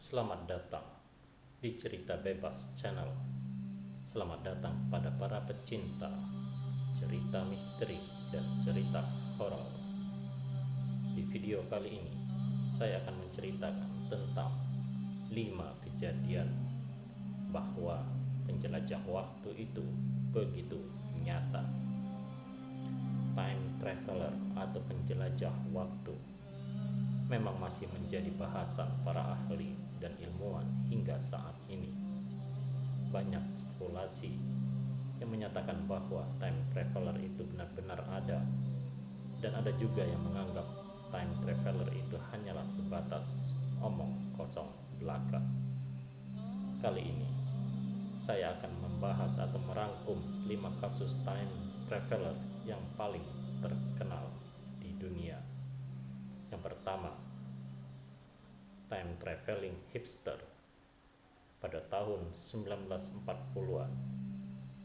Selamat datang di Cerita Bebas Channel. Selamat datang pada para pecinta cerita misteri dan cerita horor. Di video kali ini, saya akan menceritakan tentang 5 kejadian bahwa penjelajah waktu itu begitu nyata. Time traveler atau penjelajah waktu memang masih menjadi bahasan para ahli dan ilmuwan hingga saat ini. Banyak spekulasi yang menyatakan bahwa time traveler itu benar-benar ada, dan ada juga yang menganggap time traveler itu hanyalah sebatas omong kosong belaka. Kali ini saya akan membahas atau merangkum 5 kasus time traveler yang paling terkenal di dunia. Yang pertama, time traveling hipster. Pada tahun 1940-an,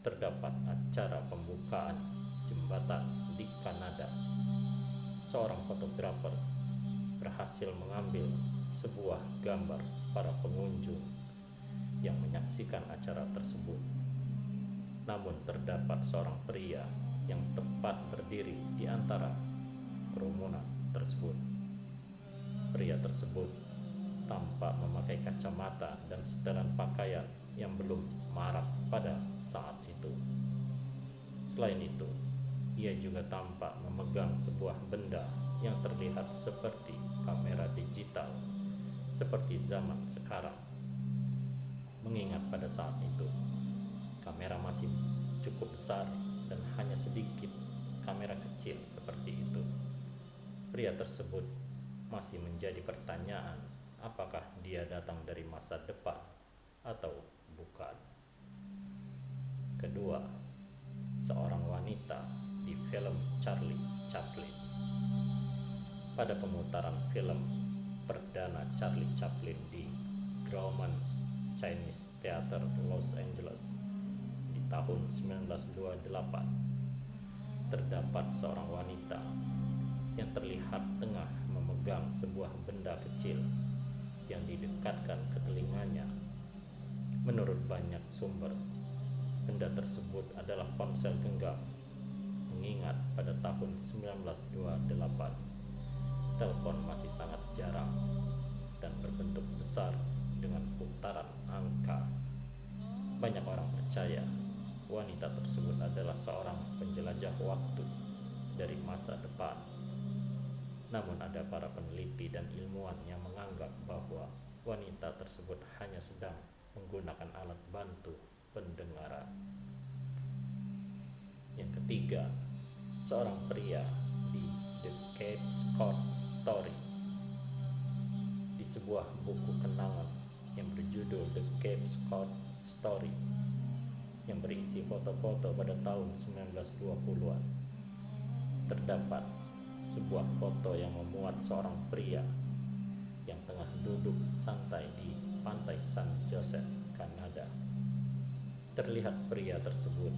terdapat acara pembukaan jembatan di Kanada. Seorang fotografer berhasil mengambil sebuah gambar para pengunjung yang menyaksikan acara tersebut. Namun terdapat seorang pria yang tepat berdiri di antara kerumunan tersebut. Pria tersebut tampak memakai kacamata dan setelan pakaian yang belum marak pada saat itu. Selain itu, ia juga tampak memegang sebuah benda yang terlihat seperti kamera digital, seperti zaman sekarang. Mengingat pada saat itu, kamera masih cukup besar dan hanya sedikit kamera kecil seperti itu. Pria tersebut masih menjadi pertanyaan, apakah dia datang dari masa depan atau bukan. Kedua, seorang wanita di film Charlie Chaplin. Pada pemutaran film perdana Charlie Chaplin di Grauman's Chinese Theater Los Angeles di tahun 1928, terdapat seorang wanita yang terlihat tengah memegang sebuah benda kecil yang didekatkan ke telinganya. Menurut banyak sumber, benda tersebut adalah ponsel genggam, mengingat pada tahun 1928 telepon masih sangat jarang dan berbentuk besar dengan putaran angka. Banyak orang percaya wanita tersebut adalah seorang penjelajah waktu dari masa depan. Namun ada para peneliti dan ilmuwan yang menganggap bahwa wanita tersebut hanya sedang menggunakan alat bantu pendengaran. Yang ketiga, seorang pria di The Cape Cod Story. Di sebuah buku kenangan yang berjudul The Cape Cod Story yang berisi foto-foto pada tahun 1920-an, terdapat sebuah foto yang memuat seorang pria yang tengah duduk santai di pantai San Jose, Kanada. Terlihat pria tersebut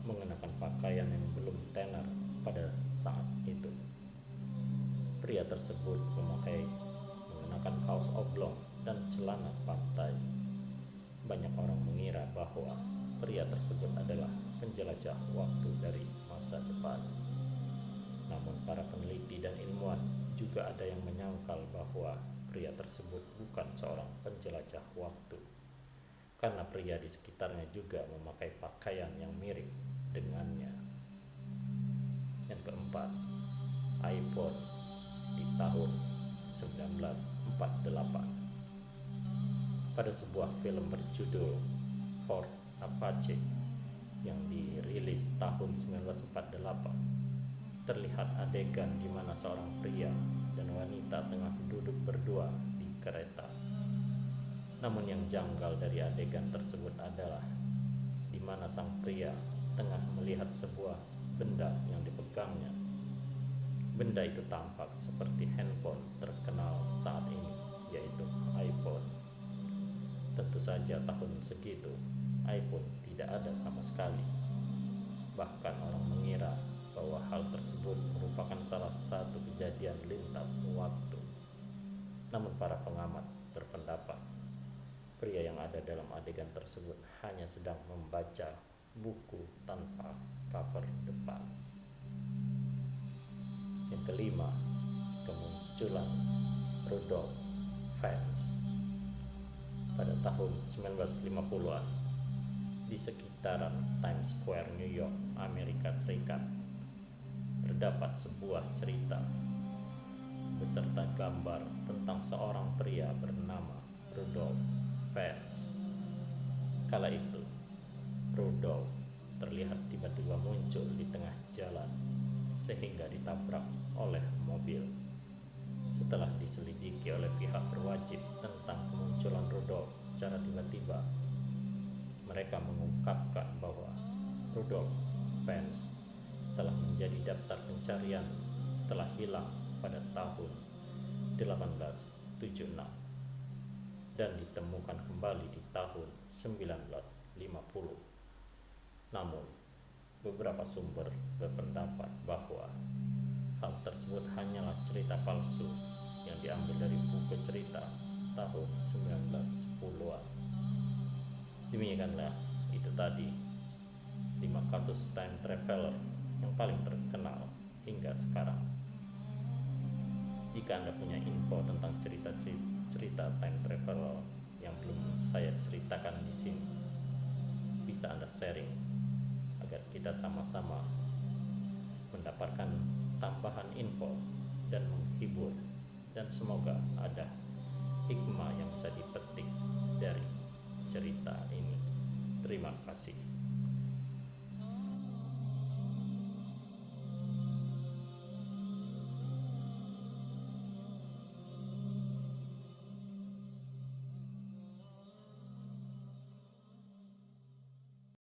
mengenakan pakaian yang belum tenar pada saat itu. Pria tersebut mengenakan kaos oblong dan celana pantai. Banyak orang mengira bahwa pria tersebut adalah penjelajah waktu dari masa depan. Namun para peneliti dan ilmuwan juga ada yang menyangkal bahwa pria tersebut bukan seorang penjelajah waktu, karena pria di sekitarnya juga memakai pakaian yang mirip dengannya. Yang keempat, iPhone di tahun 1948. Pada sebuah film berjudul Fort Apache yang dirilis tahun 1948, terlihat adegan di mana seorang pria dan wanita tengah duduk berdua di kereta. Namun yang janggal dari adegan tersebut adalah di mana sang pria tengah melihat sebuah benda yang dipegangnya. Benda itu tampak seperti handphone terkenal saat ini, yaitu iPhone. Tentu saja tahun segitu iPhone tidak ada sama sekali. Bahkan orang mengira bahwa hal tersebut merupakan salah satu kejadian lintas waktu. Namun para pengamat berpendapat Pria yang ada dalam adegan tersebut hanya sedang membaca buku tanpa cover depan. Yang kelima, kemunculan Rudolf Fans. Pada tahun 1950-an, di sekitaran Times Square, New York, Amerika Serikat, terdapat sebuah cerita beserta gambar tentang seorang pria bernama Rudolf Fans. Kala itu, Rudolf terlihat tiba-tiba muncul di tengah jalan sehingga ditabrak oleh mobil. Setelah diselidiki oleh pihak berwajib tentang kemunculan Rudolf secara tiba-tiba, mereka mengungkapkan bahwa Rudolf Fans telah menjadi daftar pencarian setelah hilang pada tahun 1876 dan ditemukan kembali di tahun 1950. Namun, beberapa sumber berpendapat bahwa hal tersebut hanyalah cerita palsu yang diambil dari buku cerita tahun 1910-an. Demikianlah itu tadi 5 kasus time traveler yang paling terkenal hingga sekarang. Jika Anda punya info tentang cerita time travel yang belum saya ceritakan di sini, bisa Anda sharing agar kita sama-sama mendapatkan tambahan info dan menghibur, dan semoga ada hikmah yang bisa dipetik dari cerita ini. Terima kasih.